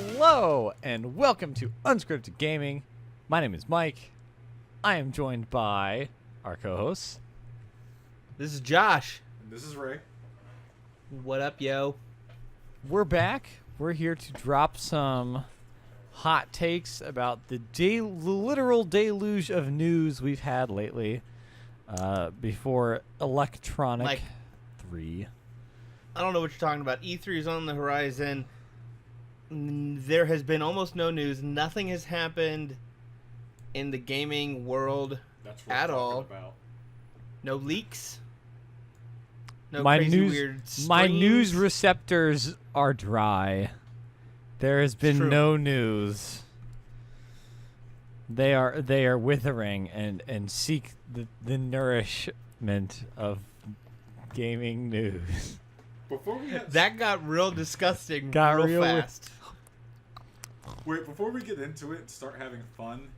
Hello, and welcome to Unscripted Gaming. My name is Mike. I am joined by our co-hosts. This is Josh. And this is Ray. What up, yo? We're back. We're here to drop some hot takes about the literal deluge of news we've had lately before Electronic Mike, 3. I don't know what you're talking about. E3 is on the horizon. There has been almost no news. Nothing has happened in the gaming world at all. About. No leaks. No my crazy news, weird streams. My news receptors are dry. There has been no news. They are withering and seek the nourishment of gaming news. Before we get That got real disgusting real fast. Wait, before we get into it and start having fun,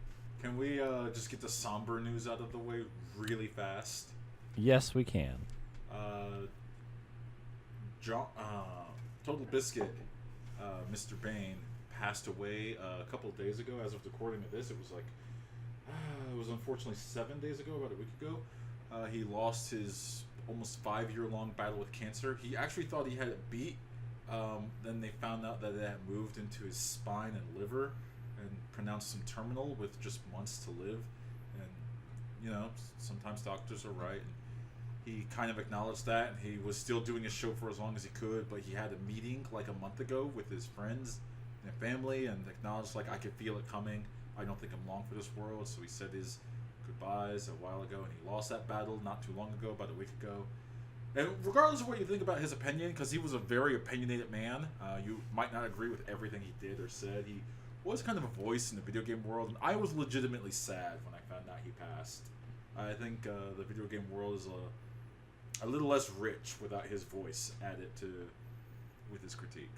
can we just get the somber news out of the way really fast? Yes, we can. Total Biscuit, Mr. Bain, passed away a couple of days ago. As of recording of this, it was unfortunately 7 days ago, about a week ago. He lost his almost 5-year-long battle with cancer. He actually thought he had it beat. Then they found out that it had moved into his spine and liver and pronounced him terminal with just months to live. And, you know, sometimes doctors are right. And he kind of acknowledged that. And he was still doing his show for as long as he could, but he had a meeting like a month ago with his friends and family and acknowledged, like, I could feel it coming. I don't think I'm long for this world. So he said his goodbyes a while ago, and he lost that battle not too long ago, about a week ago. And regardless of what you think about his opinion, because he was a very opinionated man, you might not agree with everything he did or said. He was kind of a voice in the video game world, and I was legitimately sad when I found out he passed. I think the video game world is a little less rich without his voice added to with his critique.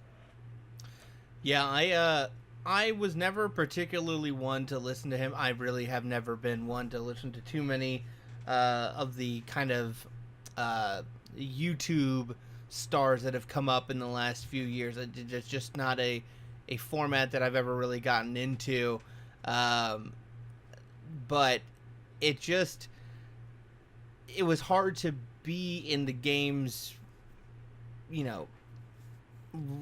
Yeah, I was never particularly one to listen to him. I really have never been one to listen to too many of the kind of YouTube stars that have come up in the last few years. It's just not a format that I've ever really gotten into. But it was hard to be in the games, you know,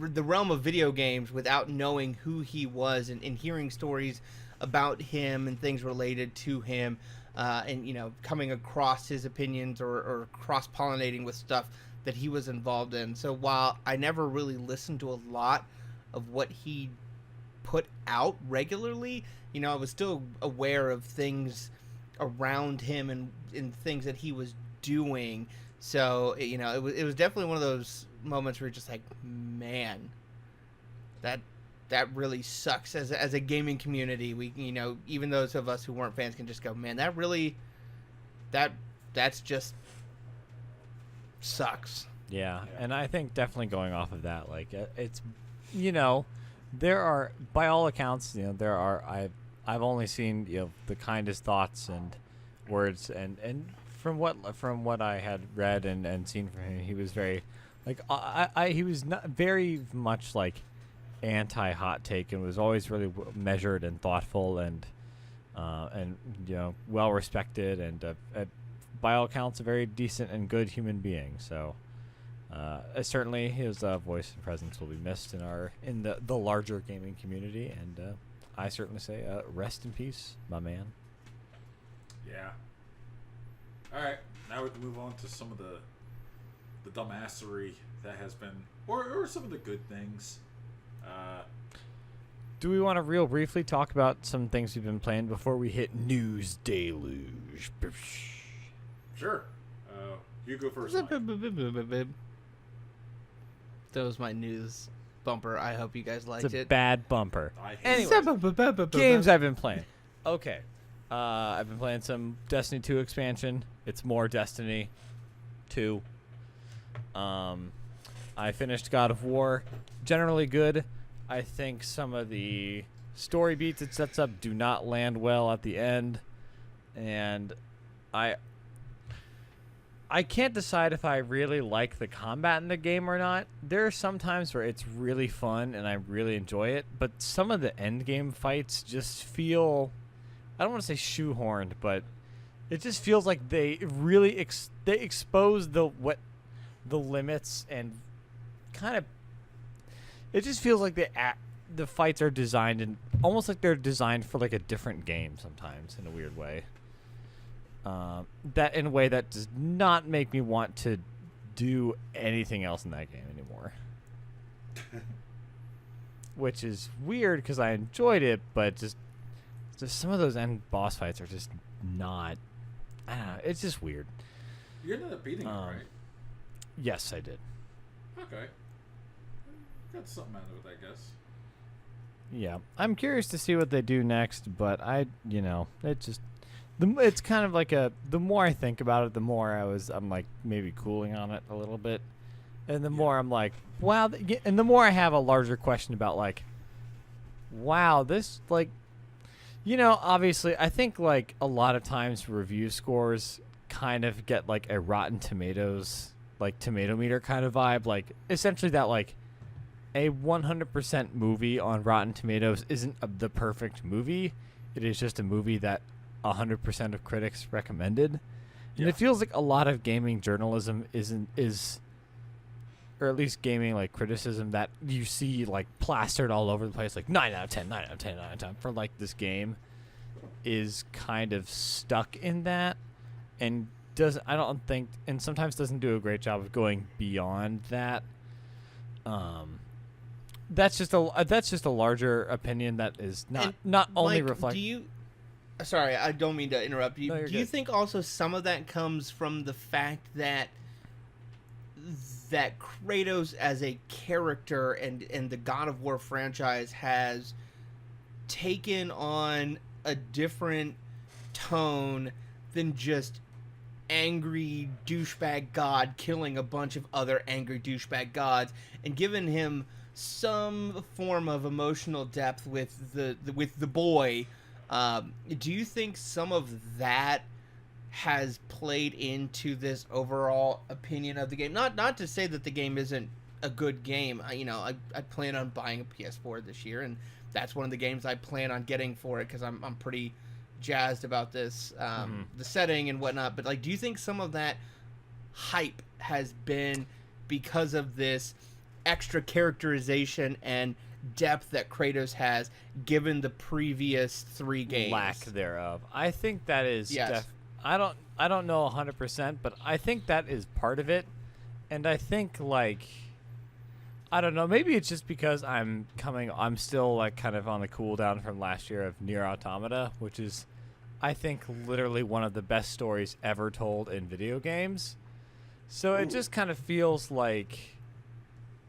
the realm of video games without knowing who he was and hearing stories about him and things related to him. And, you know, coming across his opinions or cross-pollinating with stuff that he was involved in. So while I never really listened to a lot of what he put out regularly, you know, I was still aware of things around him and things that he was doing. So, you know, it was definitely one of those moments where you're just like, man, that really sucks. As a gaming community, we, you know, even those of us who weren't fans can just go, man, that's just sucks. Yeah, and I think definitely going off of that, like, it's, you know, there are, by all accounts, you know, I've only seen, you know, the kindest thoughts and words, and from what I had read and seen from him, he was very, like, he was not very much like anti-hot take, and was always really measured and thoughtful and you know, well respected, and by all accounts a very decent and good human being. So certainly his voice and presence will be missed in the larger gaming community, and I certainly say rest in peace, my man. Yeah. All right, now we can move on to some of the dumbassery that has been, or some of the good things. Do we want to real briefly talk about some things we've been playing before we hit news deluge? Sure. You go first, Mike. That was my news bumper. I hope you guys liked It's a it. bad bumper. I hate Anyway, games I've been playing. Okay. I've been playing some Destiny 2 expansion. It's more Destiny 2. I finished God of War. Generally good. I think some of the story beats it sets up do not land well at the end. And I can't decide if I really like the combat in the game or not. There are some times where it's really fun and I really enjoy it, but some of the end game fights just feel, I don't want to say shoehorned, but it just feels like they really they expose the limits and kind of, it just feels like the fights are designed and almost like they're designed for like a different game sometimes in a weird way. That in a way that does not make me want to do anything else in that game anymore. Which is weird because I enjoyed it, but just some of those end boss fights are just not. I don't know. It's just weird. You ended up beating it, right? Yes, I did. Okay. Got something out of it, I guess. Yeah, I'm curious to see what they do next, but it just. It's kind of like the more I think about it, the more I'm like maybe cooling on it a little bit. And the more I'm like, wow. And the more I have a larger question about like, wow, this like, obviously I think like a lot of times review scores kind of get like a Rotten Tomatoes, like tomato meter kind of vibe. Like essentially that like a 100% movie on Rotten Tomatoes isn't the perfect movie. It is just a movie that 100% of critics recommended, and it feels like a lot of gaming journalism or at least gaming like criticism that you see like plastered all over the place, like 9 out of 10, 9 out of 10, 9 out of 10 for like this game, is kind of stuck in that, and I don't think, and sometimes doesn't do a great job of going beyond that. That's just a larger opinion that is not only reflecting. Sorry, I don't mean to interrupt you. No, do you think also some of that comes from the fact that Kratos as a character and the God of War franchise has taken on a different tone than just angry douchebag god killing a bunch of other angry douchebag gods, and given him some form of emotional depth with the boy? Do you think some of that has played into this overall opinion of the game? Not to say that the game isn't a good game. I plan on buying a PS4 this year, and that's one of the games I plan on getting for it because I'm pretty jazzed about this, the setting and whatnot. But like, do you think some of that hype has been because of this extra characterization and depth that Kratos has, given the previous 3 games? Lack thereof. I think that is. Yes. I don't know 100%, but I think that is part of it, and I think like, I don't know. Maybe it's just because I'm still like kind of on the cool down from last year of Nier Automata, which is, I think, literally one of the best stories ever told in video games. So it just kind of feels like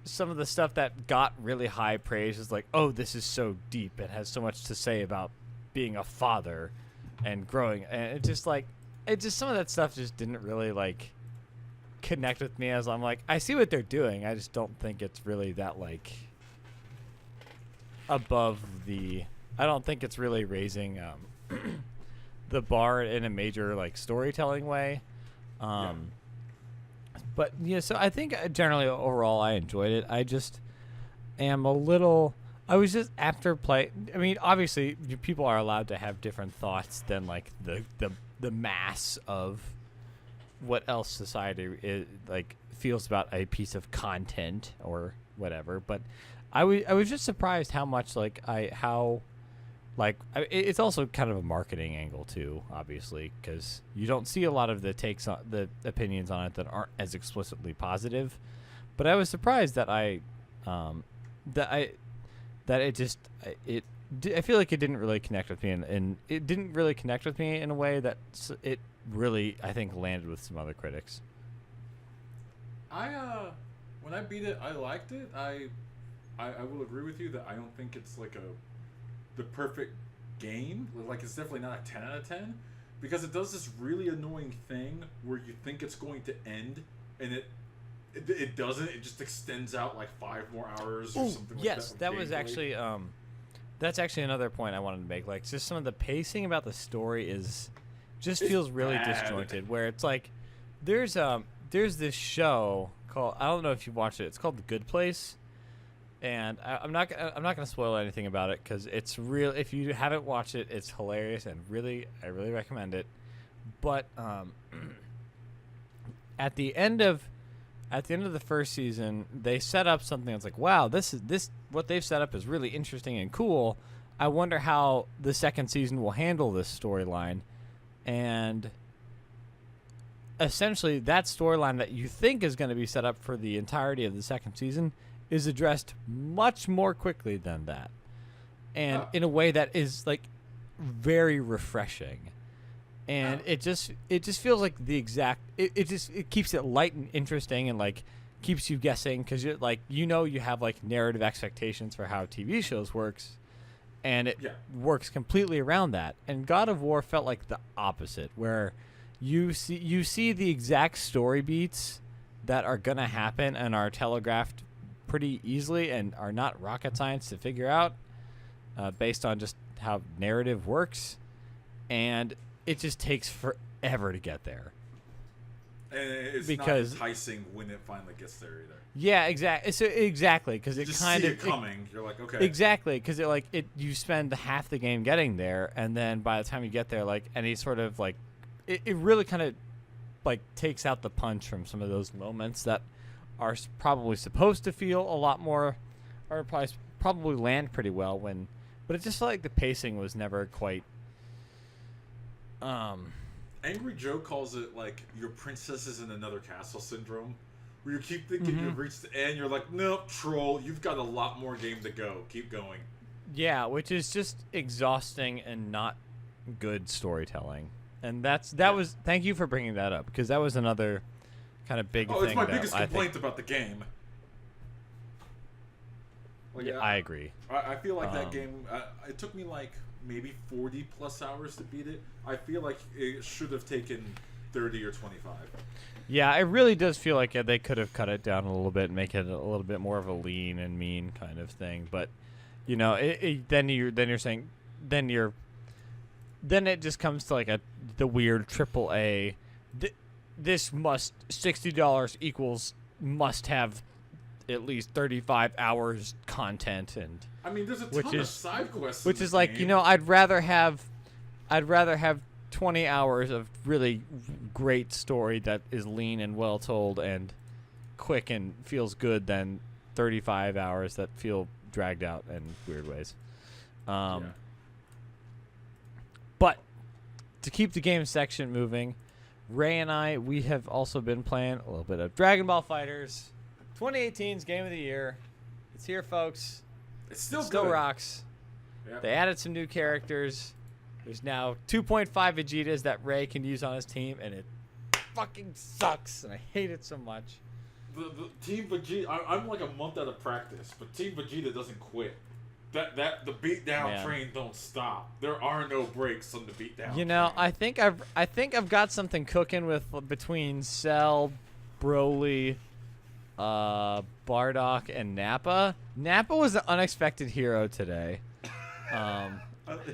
some of the stuff that got really high praise is like, oh, this is so deep. It has so much to say about being a father and growing. And it just some of that stuff just didn't really like connect with me, as I'm like, I see what they're doing. I just don't think it's really that like above the, I don't think it's really raising the bar in a major like storytelling way. But yeah, so I think generally overall I enjoyed it. I just am a little. I was just after play. I mean, obviously people are allowed to have different thoughts than like the mass of what else society like feels about a piece of content or whatever. But I was just surprised how much it's also kind of a marketing angle too, obviously, because you don't see a lot of the takes on the opinions on it that aren't as explicitly positive. But I was surprised that I feel like it didn't really connect with me, and it didn't really connect with me in a way that it really, I think, landed with some other critics. When I beat it, I liked it. I will agree with you that I don't think it's like the perfect game. Like, it's definitely not a 10 out of 10, because it does this really annoying thing where you think it's going to end and it doesn't. It just extends out like 5 more hours or something like that. Yes, that was actually that's actually another point I wanted to make. Like, just some of the pacing about the story feels really bad. disjointed, where it's like there's this show called, I don't know if you watched it. It's called The Good Place, and I'm not gonna spoil anything about it because it's real. If you haven't watched it, it's hilarious and I really recommend it. But at the end of the first season, they set up something that's like, wow, this what they've set up is really interesting and cool. I wonder how the second season will handle this storyline. And essentially, that storyline that you think is going to be set up for the entirety of the second season is addressed much more quickly than that. And in a way that is, like, very refreshing. And it just feels like the exact it keeps it light and interesting and like keeps you guessing because you're like you have like narrative expectations for how TV shows works, and it works completely around that. And God of War felt like the opposite, where you see the exact story beats that are gonna happen and are telegraphed pretty easily and are not rocket science to figure out, based on just how narrative works, and it just takes forever to get there. And it's not enticing when it finally gets there either. Yeah, exactly, because it just kind see of it coming. You're like, okay. Exactly, because you spend half the game getting there, and then by the time you get there, like any sort of like, it really kind of like takes out the punch from some of those moments that are probably supposed to feel a lot more, or probably land pretty well but it just felt like the pacing was never quite. Angry Joe calls it like your princess is in another castle syndrome, where you keep thinking you've reached the end, you're like, nope, troll, you've got a lot more game to go. Keep going. Yeah, which is just exhausting and not good storytelling. And was thank you for bringing that up, because that was another kind of big thing. It's my biggest complaint about the game. Like, yeah, I agree. I feel like that game, it took me like maybe 40 plus hours to beat it. I feel like it should have taken 30 or 25. Yeah, it really does feel like they could have cut it down a little bit and make it a little bit more of a lean and mean kind of thing. But then it just comes to like the weird AAA. This $60 equals must have at least 35 hours content, and I mean, there's a ton of side quests. Which is like, I'd rather have 20 hours of really great story that is lean and well told and quick and feels good than 35 hours that feel dragged out in weird ways. But to keep the game section moving, Ray and we have also been playing a little bit of Dragon Ball FighterZ, 2018's Game of the Year. It's here, folks. It still rocks. Yep. They added some new characters. There's now 2.5 Vegetas that Ray can use on his team, and it fucking sucks, and I hate it so much. The Team Vegeta, I'm like a month out of practice, but Team Vegeta doesn't quit. The beatdown train don't stop. There are no breaks on the beatdown. Train. I think I've got something cooking between Cell, Broly, Bardock, and Nappa. Nappa was an unexpected hero today.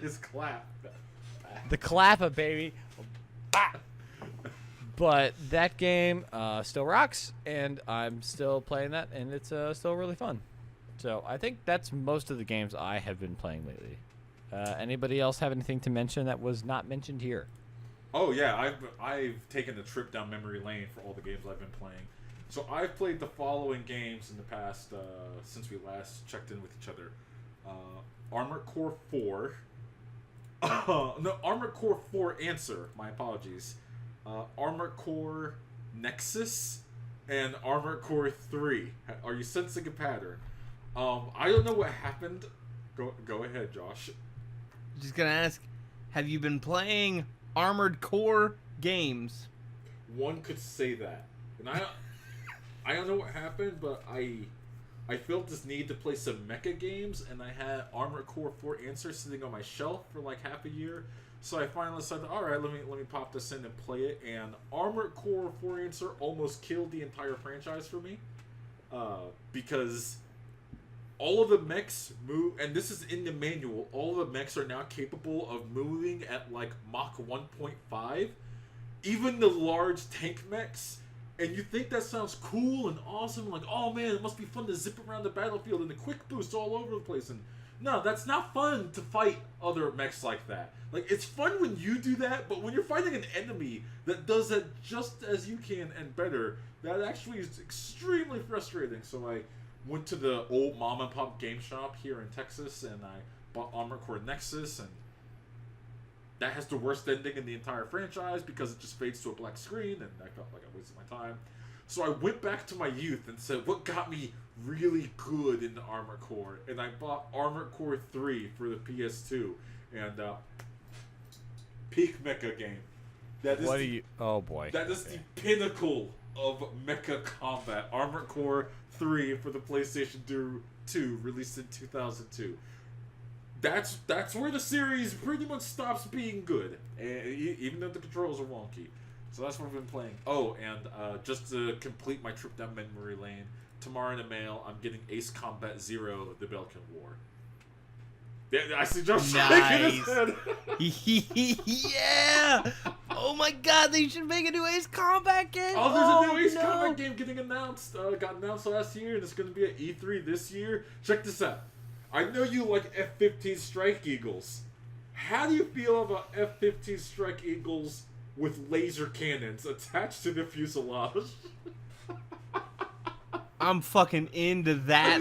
His clap. The clapper, baby. But that game still rocks, and I'm still playing that, and it's still really fun. So I think that's most of the games I have been playing lately. Anybody else have anything to mention that was not mentioned here? Oh yeah, I've taken a trip down memory lane for all the games I've been playing. So I've played the following games in the past since we last checked in with each other: Armored Core 4. No, Armored Core 4 Answer. My apologies. Armored Core Nexus and Armored Core 3. Are you sensing a pattern? I don't know what happened. Go ahead, Josh. Just gonna ask, have you been playing Armored Core games? One could say that, and I don't know what happened, but I felt this need to play some mecha games, and I had Armored Core 4 Answer sitting on my shelf for like half a year. So I finally decided, all right, let me pop this in and play it. And Armored Core 4 Answer almost killed the entire franchise for me, because all of the mechs move, and this is in the manual. All of the mechs are now capable of moving at like Mach 1.5, even the large tank mechs, and you think that sounds cool and awesome, like, oh man, it must be fun to zip around the battlefield and the quick boosts all over the place. And no, that's not fun to fight other mechs like that. Like, it's fun when you do that, but when you're fighting an enemy that does that just as you can and better, that actually is extremely frustrating. So I went to the old mom and pop game shop here in Texas, and I bought Armored Core Nexus, and that has the worst ending in the entire franchise because it just fades to a black screen, and I felt like I wasted my time. So I went back to my youth and said, what got me really good into Armored Core? And I bought Armored Core 3 for the PS2, and peak mecha game. That is oh boy. That is the pinnacle of mecha combat. Armored Core 3 for the PlayStation 2, released in 2002. That's where the series pretty much stops being good, even though the controls are wonky. So that's what I've been playing. Oh, and just to complete my trip down memory lane, tomorrow in the mail, I'm getting Ace Combat 0, The Belkin War. Yeah, I see Josh shaking his head. Yeah! Oh my god, they should make a new Ace Combat game! Oh, there's a new Ace Combat game getting announced. Got announced last year, and it's going to be at E3 this year. Check this out. I know you like F-15 Strike Eagles. How do you feel about F-15 Strike Eagles with laser cannons attached to the fuselage? I'm fucking into that.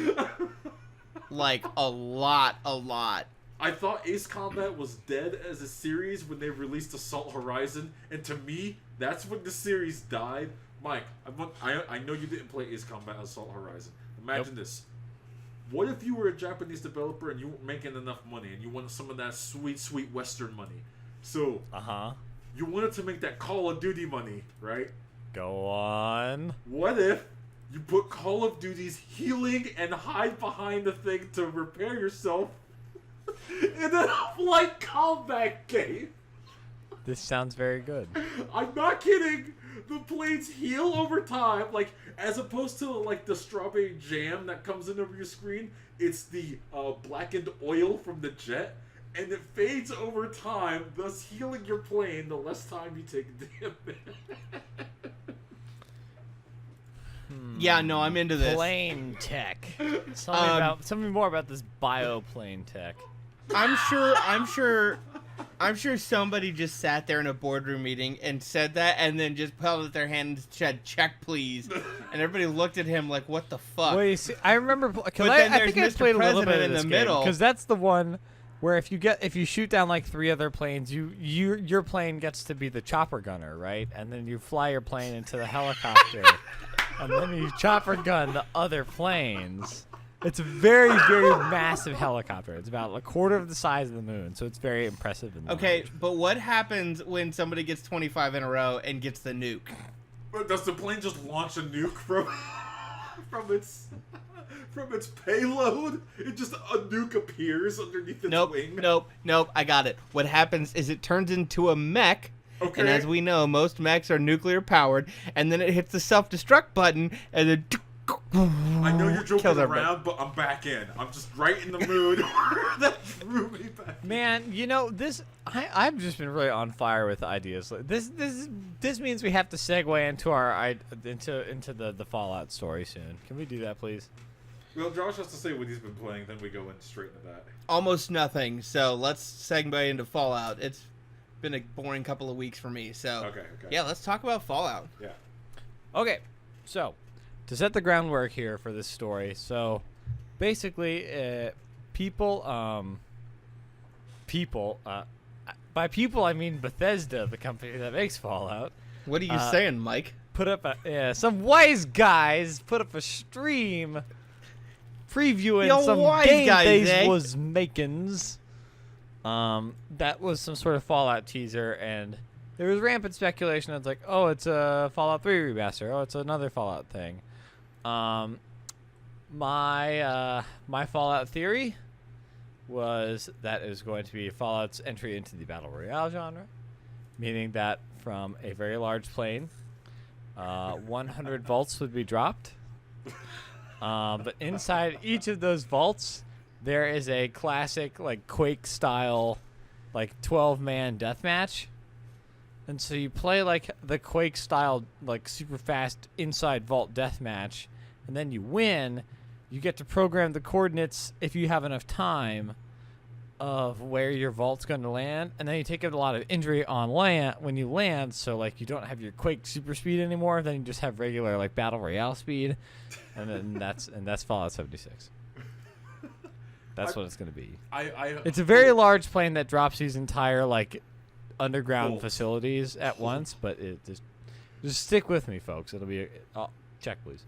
Like, a lot. I thought Ace Combat was dead as a series when they released Assault Horizon, and to me, that's when the series died. Mike, I know you didn't play Ace Combat Assault Horizon. Imagine this. What if you were a Japanese developer and you weren't making enough money and you wanted some of that sweet, sweet Western money? So, you wanted to make that Call of Duty money, right? Go on. What if you put Call of Duty's healing and hide behind the thing to repair yourself in a flight combat game? This sounds very good. I'm not kidding. The planes heal over time, like, as opposed to like the strawberry jam that comes in over your screen. It's the blackened oil from the jet, and it fades over time, thus healing your plane the less time you take damage. Yeah, no, I'm into this. Plane tech. Tell me more about this bioplane tech. I'm sure somebody just sat there in a boardroom meeting and said that, and then just held up their hand and said, "Check, please." And everybody looked at him like, "What the fuck?" Well, you see, I remember because But then I there's think I Mr. played a little bit President of in this the game, middle. because that's the one where if you shoot down like 3 other planes, your plane gets to be the chopper gunner, right? And then you fly your plane into the helicopter, and then you chopper gun the other planes. It's a very, very massive helicopter. It's about a quarter of the size of the moon, so it's very impressive. Okay, but what happens when somebody gets 25 in a row and gets the nuke? Does the plane just launch a nuke from its payload? It just a nuke appears underneath its wing. Nope. I got it. What happens is it turns into a mech. Okay. And as we know, most mechs are nuclear powered, and then it hits the self-destruct button, and then I know you're joking kills around, but I'm back in. I'm just right in the mood. That drew me back. Man, you know this. I've just been really on fire with ideas. This means we have to segue into the Fallout story soon. Can we do that, please? Well, Josh has to say what he's been playing, then we go in straight into that. almost nothing. So let's segue into Fallout. It's been a boring couple of weeks for me. So Okay. yeah, let's talk about Fallout. Yeah. Okay, so to set the groundwork here for this story, so basically, by people I mean Bethesda, the company that makes Fallout. What are you saying, Mike? Put up some wise guys put up a stream previewing some game they was makings. That was some sort of Fallout teaser, and there was rampant speculation. It's like, oh, it's a Fallout 3 remaster. Oh, it's another Fallout thing. My Fallout theory was that it was going to be Fallout's entry into the Battle Royale genre, meaning that from a very large plane, 100 vaults would be dropped. But inside each of those vaults, there is a classic, like, Quake-style, like, 12-man deathmatch. And so you play like the Quake style, like super fast inside vault deathmatch, and then you win. You get to program the coordinates if you have enough time of where your vault's going to land, and then you take a lot of injury on land when you land. So like you don't have your Quake super speed anymore. Then you just have regular like battle royale speed, and then that's Fallout 76. That's what it's going to be. It's a very large plane that drops these entire like underground facilities at once, but it just stick with me, folks. It'll be check, please.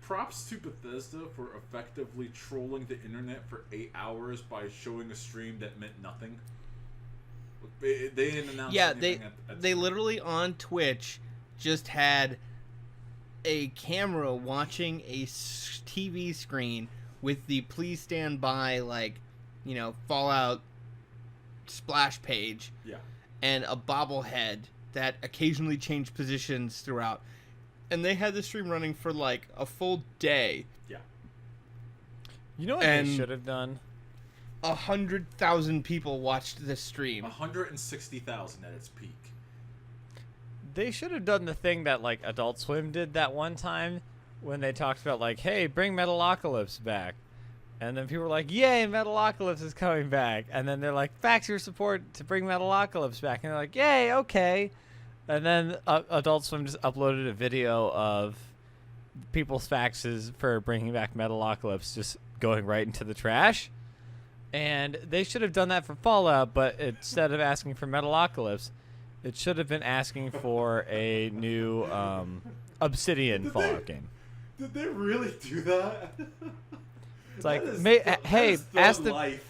Props to Bethesda for effectively trolling the internet for 8 hours by showing a stream that meant nothing. They didn't announce anything they literally on Twitch just had a camera watching a TV screen with the please stand by, like, you know, Fallout splash page. Yeah. And a bobblehead that occasionally changed positions throughout. And they had the stream running for like a full day. Yeah. You know what they should have done? 100,000 people watched this stream. 160,000 at its peak. They should have done the thing that like Adult Swim did that one time when they talked about like, hey, bring Metalocalypse back. And then people were like, yay, Metalocalypse is coming back. And then they're like, fax your support to bring Metalocalypse back. And they're like, yay, okay. And then Adult Swim just uploaded a video of people's faxes for bringing back Metalocalypse just going right into the trash. And they should have done that for Fallout, but instead of asking for Metalocalypse, it should have been asking for a new Obsidian Fallout game. Did they really do that? It's like, hey, ask the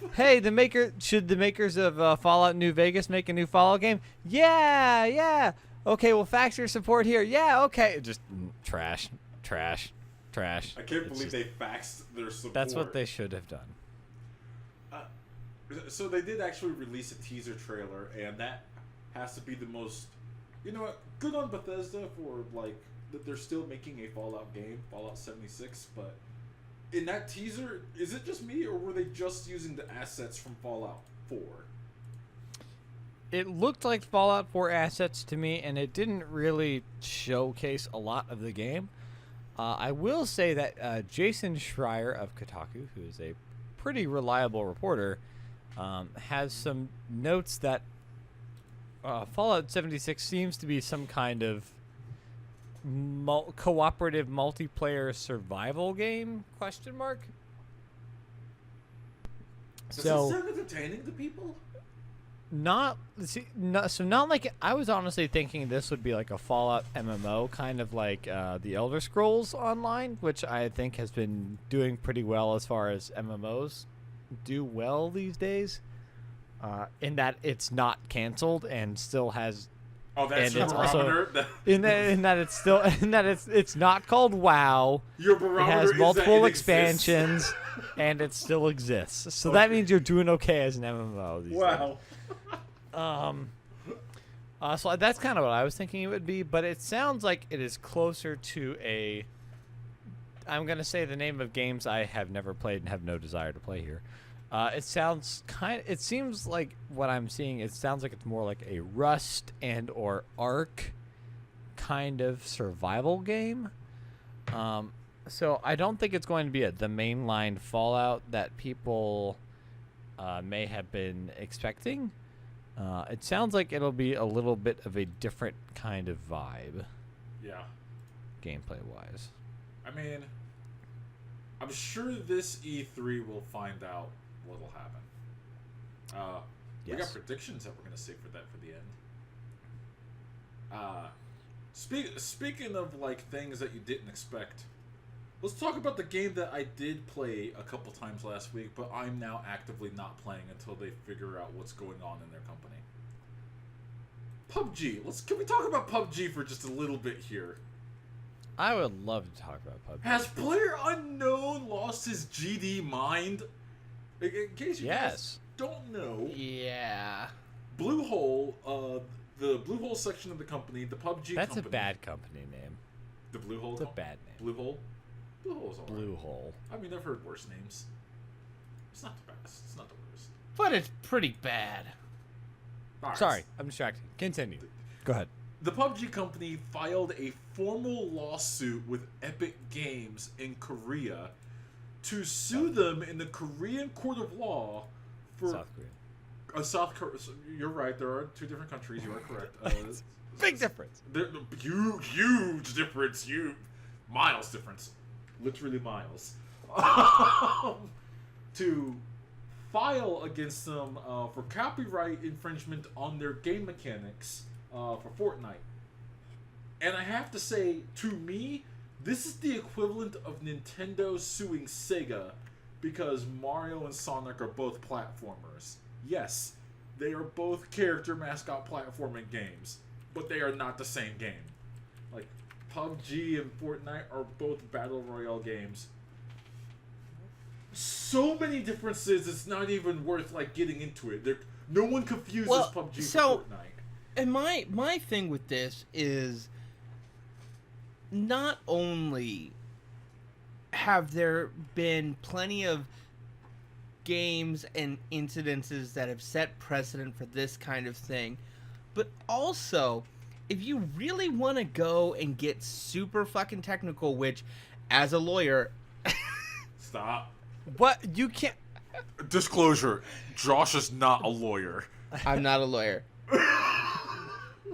should the makers of Fallout New Vegas make a new Fallout game? Yeah. Okay, well, fax your support here. Yeah, okay. Just trash. I can't believe they faxed their support. That's what they should have done. So they did actually release a teaser trailer, and that has to be the most, you know what, good on Bethesda for like that they're still making a Fallout game, Fallout 76, but in that teaser, is it just me, or were they just using the assets from Fallout 4? It looked like Fallout 4 assets to me, and it didn't really showcase a lot of the game. I will say that Jason Schreier of Kotaku, who is a pretty reliable reporter, has some notes that Fallout 76 seems to be some kind of cooperative multiplayer survival game? ? Does it sound entertaining to people? Not like I was honestly thinking this would be like a Fallout MMO, kind of like the Elder Scrolls Online, which I think has been doing pretty well as far as MMOs do well these days. In that it's not canceled and still has. Oh, that's and your it's barometer. Also, in that it's still it's not called WoW. Your barometer it has multiple is expansions, and it still exists. So that means you're doing okay as an MMO. These wow. Days. So that's kind of what I was thinking it would be, but it sounds like it is closer to a. I'm gonna say the name of games I have never played and have no desire to play here. It seems like what I'm seeing. It sounds like it's more like a Rust and or Ark kind of survival game. So I don't think it's going to be the mainline Fallout that people may have been expecting. It sounds like it'll be a little bit of a different kind of vibe. Yeah. Gameplay wise. I mean, I'm sure this E3 will find out what'll happen. We got predictions that we're going to save for that for the end. Speaking of like things that you didn't expect, let's talk about the game that I did play a couple times last week, but I'm now actively not playing until they figure out what's going on in their company. PubG. Can we talk about PubG for just a little bit here? I would love to talk about PubG. Has PlayerUnknown lost his GD mind? In case you guys don't know, yeah, Bluehole, the Bluehole section of the company, the PubG That's company. a bad company name. The Bluehole? It's a bad name. Bluehole? Bluehole's alright. Bluehole. I mean, I've heard worse names. It's not the best. It's not the worst. but it's pretty bad. All right. Sorry, I'm distracted. Continue. Go ahead. The PUBG company filed a formal lawsuit with Epic Games in Korea to sue them in the Korean court of law for South Korea. South Korea. You're right. There are two different countries. You are correct. Big difference. Huge difference. Miles difference. Literally miles. To file against them for copyright infringement on their game mechanics for Fortnite. And I have to say, to me, this is the equivalent of Nintendo suing Sega because Mario and Sonic are both platformers. Yes, they are both character mascot platforming games, but they are not the same game. Like, PUBG and Fortnite are both Battle Royale games. So many differences, it's not even worth, like, getting into it. No one confuses PUBG with Fortnite. And my thing with this is, not only have there been plenty of games and incidences that have set precedent for this kind of thing, but also, if you really want to go and get super fucking technical, which, as a lawyer... Stop. What? You can't... Disclosure, Josh is not a lawyer. I'm not a lawyer.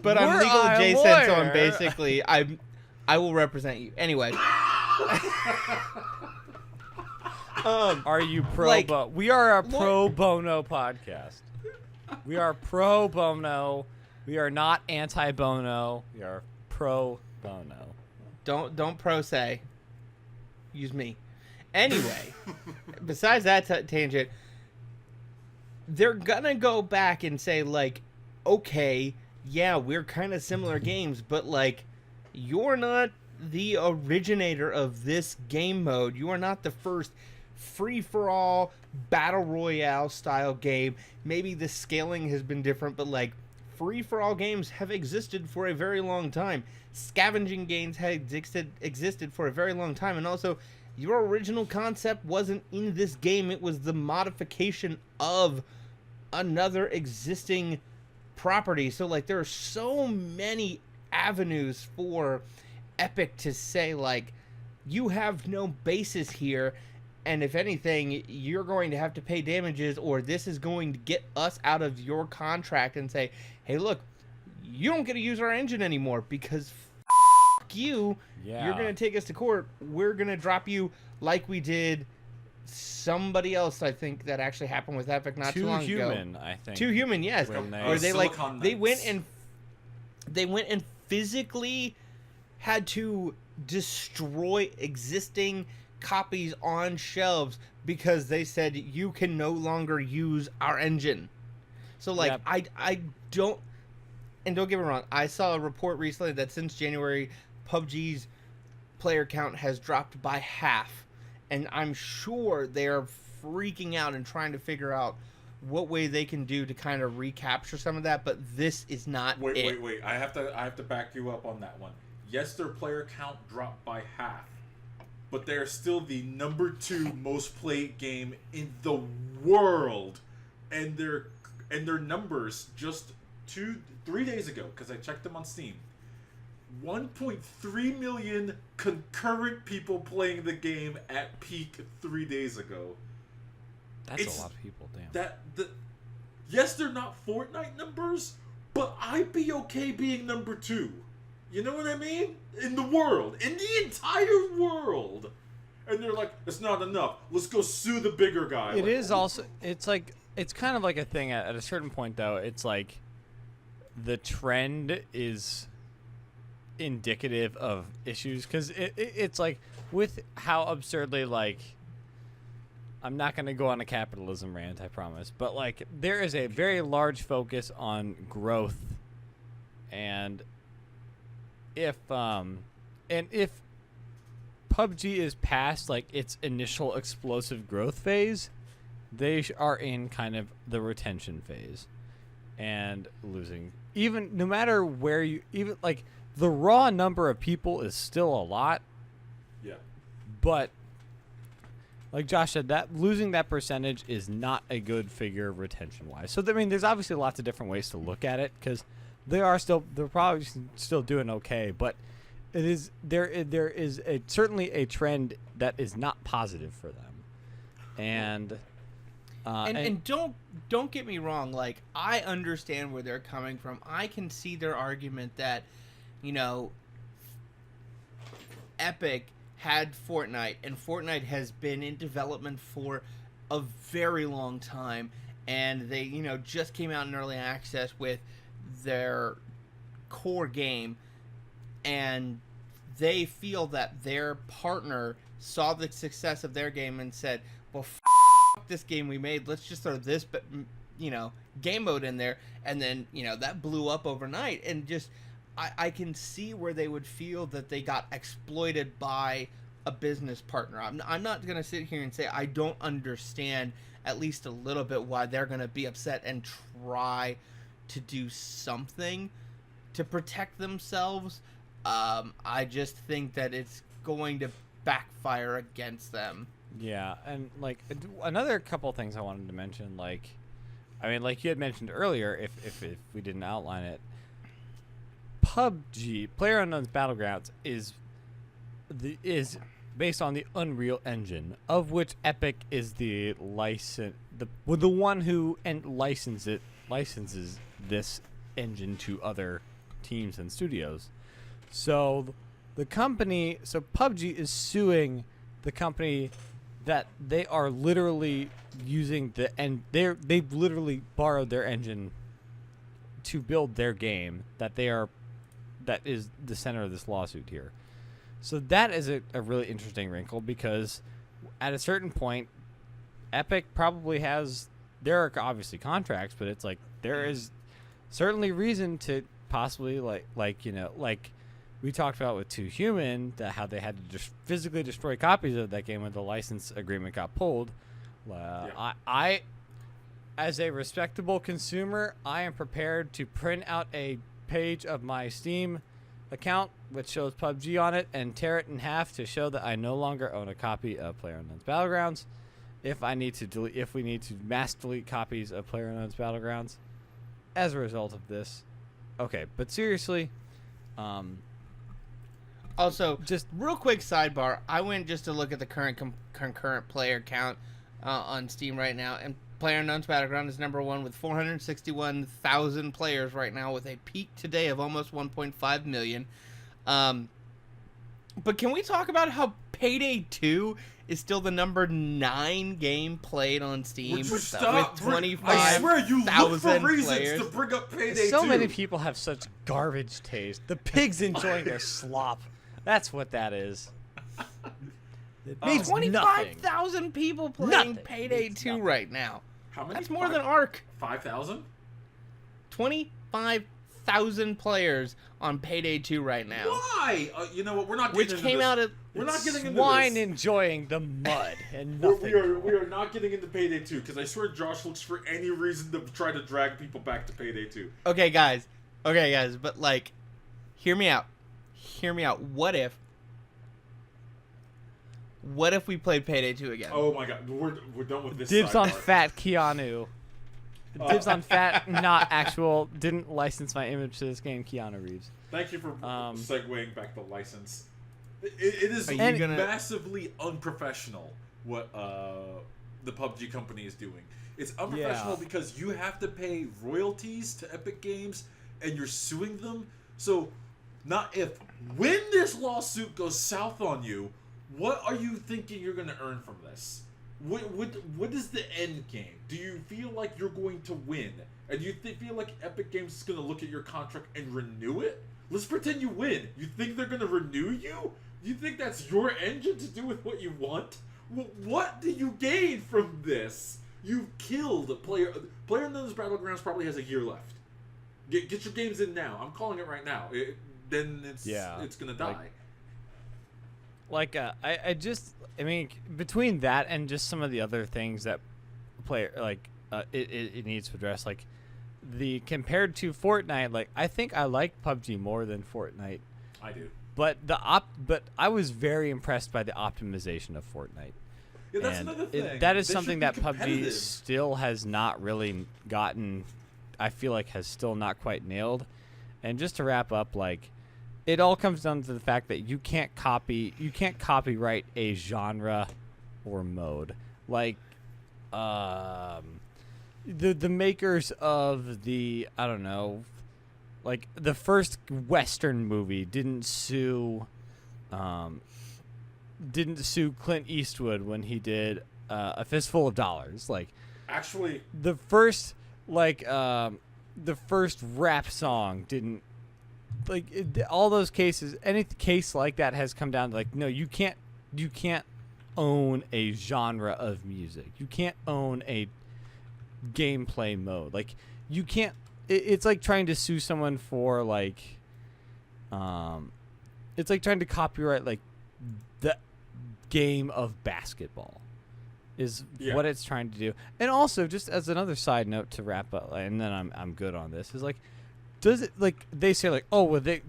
But I'm Were legal I a adjacent, so I'm lawyer? basically... I will represent you. Anyway. Are you pro like, bono? We are a pro bono podcast. We are pro bono. We are not anti bono. We are pro bono. Don't pro say. Use me. Anyway, besides that tangent, they're gonna go back and say, like, okay, yeah, we're kind of similar games, but, like, you're not the originator of this game mode. You are not the first free-for-all battle royale style game. Maybe the scaling has been different, but, like, free-for-all games have existed for a very long time. Scavenging games have existed for a very long time, and also your original concept wasn't in this game. It was the modification of another existing property. So, like, there are so many avenues for Epic to say, like, you have no basis here, and if anything, you're going to have to pay damages, or this is going to get us out of your contract and say, hey, look, you don't get to use our engine anymore because you. Yeah. You're going to take us to court. We're going to drop you like we did somebody else, I think, that actually happened with Epic not too long ago. Too Human, I think. Too Human, yes. Where they they went and physically had to destroy existing copies on shelves because they said you can no longer use our engine. So, like, Yep. I don't, and don't get me wrong, I saw a report recently that since January, PUBG's player count has dropped by half, and I'm sure they're freaking out and trying to figure out what way they can do to kind of recapture some of that, but this is not it. Wait. I have to back you up on that one. Yes, their player count dropped by half, but they are still the number 2 most played game in the world, and their numbers just 3 days ago, because I checked them on Steam, 1.3 million concurrent people playing the game at peak 3 days ago. That's a lot of people, damn. Yes, they're not Fortnite numbers, but I'd be okay being number 2. You know what I mean? In the world. In the entire world. And they're like, it's not enough. Let's go sue the bigger guy. It is also, it's like, it's kind of like a thing at a certain point, though. It's like the trend is indicative of issues, because it's like, with how absurdly, like, I'm not going to go on a capitalism rant, I promise, but, like, there is a very large focus on growth, and if PUBG is past, like, its initial explosive growth phase, they are in kind of the retention phase and losing. Even no matter where you, even like the raw number of people is still a lot. Yeah. But like Josh said, that losing that percentage is not a good figure retention wise. So I mean, there's obviously lots of different ways to look at it, because they're probably still doing okay, but there is certainly a trend that is not positive for them, and don't get me wrong, like, I understand where they're coming from. I can see their argument that, you know, Epic had Fortnite, and Fortnite has been in development for a very long time, and they, you know, just came out in early access with their core game, and they feel that their partner saw the success of their game and said, well, this game we made, let's just throw this, but, you know, game mode in there, and then, you know, that blew up overnight. And just I can see where they would feel that they got exploited by a business partner. I'm not gonna sit here and say I don't understand at least a little bit why they're gonna be upset and try to do something to protect themselves. I just think that it's going to backfire against them. Yeah, and like another couple things I wanted to mention, like, I mean, like you had mentioned earlier, if we didn't outline it, PubG, PlayerUnknown's Battlegrounds, is based on the Unreal Engine, of which Epic is the one who licenses this engine to other teams and studios. So PubG is suing the company that they are literally using they've literally borrowed their engine to build their game that is the center of this lawsuit here. So that is a really interesting wrinkle, because at a certain point, Epic probably there are obviously contracts, but it's like there is certainly reason to possibly like we talked about with Too Human, how they had to just physically destroy copies of that game when the license agreement got pulled. I, as a respectable consumer, I am prepared to print out a page of my Steam account which shows PUBG on it and tear it in half to show that I no longer own a copy of PlayerUnknown's Battlegrounds. If we need to mass delete copies of PlayerUnknown's Battlegrounds as a result of this. Okay, but seriously, also, just real quick sidebar, I went just to look at the current concurrent player count on Steam right now, and PlayerUnknown's Battleground is number one with 461,000 players right now, with a peak today of almost 1.5 million. But can we talk about how Payday 2 is still the number 9 game played on Steam with 25,000 I swear you look for reasons players to bring up Payday 2. So many people have such garbage taste. The pig's enjoying their slop. That's what that is. It means 25,000 people playing Payday 2 right now. How many? That's more than Ark. 5,000? 25,000 players on Payday 2 right now. Why? You know what? We're not getting Which came out of We're not getting into swine this. enjoying the mud and nothing. We are not getting into Payday 2, because I swear Josh looks for any reason to try to drag people back to Payday 2. Okay, guys, but like, hear me out. What if we played Payday 2 again? Oh my god, we're done with this. Dibs on sidebar. fat Keanu. Dibs on fat, not actual. Didn't license my image to this game, Keanu Reeves. Thank you for segueing back the license. It is massively unprofessional what the PUBG company is doing. It's unprofessional because you have to pay royalties to Epic Games, and you're suing them. So, when this lawsuit goes south on you, what are you thinking you're going to earn from this? What is the end game? Do you feel like you're going to win? And do you feel like Epic Games is going to look at your contract and renew it? Let's pretend you win. You think they're going to renew you? You think that's your engine to do with what you want? What do you gain from this? You've killed a player. PlayerUnknown's Battlegrounds probably has a year left. Get your games in now. I'm calling it right now. Then it's going to die. I mean, between that and just some of the other things that it needs to address, like compared to Fortnite, like I think I like PUBG more than Fortnite. I do. But I was very impressed by the optimization of Fortnite. Yeah, that's another thing. That is something that PUBG still has not really gotten. I feel like has still not quite nailed. And just to wrap up, like, it all comes down to the fact that you can't copyright a genre or mode. Like, the makers of the, I don't know, like the first Western movie didn't sue Clint Eastwood when he did A Fistful of Dollars. Like, Actually, the first rap song didn't, like, all those cases. Any case like that has come down to, like, no, you can't own a genre of music. You can't own a gameplay mode. Like, you can't. It's like trying to sue someone for, like, it's like trying to copyright, like, the game of basketball is what it's trying to do. And also, just as another side note to wrap up, and then I'm good on this, is like, does it, like, they say, like, oh, well, they,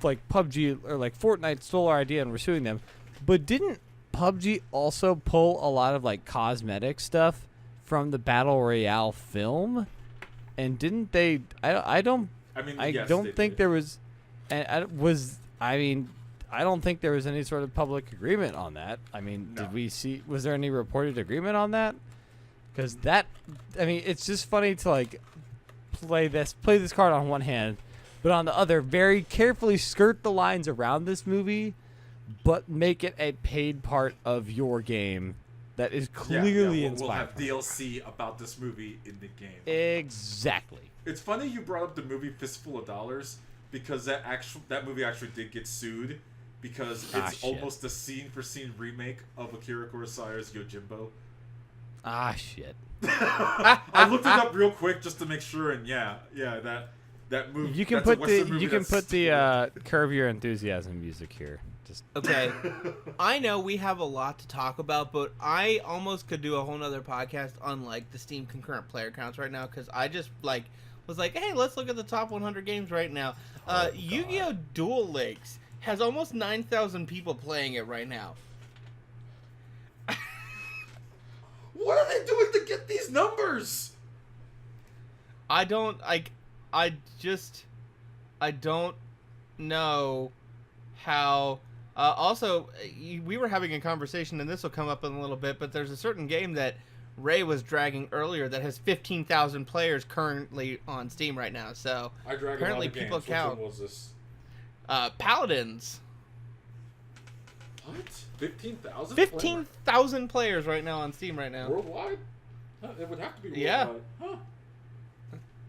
like, PUBG or like Fortnite stole our idea and we're suing them, but didn't PUBG also pull a lot of, like, cosmetic stuff from the Battle Royale film? And didn't they? I don't think there was. I don't think there was any sort of public agreement on that. I mean, No. Did we see? Was there any reported agreement on that? Because that, I mean, it's just funny to, like, play this card on one hand, but on the other, very carefully skirt the lines around this movie, but make it a paid part of your game that is clearly inspired. We'll have DLC about this movie in the game. Exactly. It's funny you brought up the movie Fistful of Dollars, because that movie actually did get sued because it's almost a scene-for-scene remake of Akira Kurosawa's Yojimbo. Shit. I looked it up real quick just to make sure, and that movie. You can put the Curb Your Enthusiasm music here. Just Okay, I know we have a lot to talk about, but I almost could do a whole nother podcast on, like, the Steam concurrent player counts right now, because I just, like, was like, hey, let's look at the top 100 games right now. Yu-Gi-Oh! Duel Links has almost 9,000 people playing it right now. What are they doing to get these numbers? I don't know how. Also, we were having a conversation, and this will come up in a little bit, but there's a certain game that Ray was dragging earlier that has 15,000 players currently on Steam right now. So apparently people count. What was this? Paladins. What? 15,000? 15,000 players right now on Steam right now. Worldwide? It would have to be worldwide. Yeah.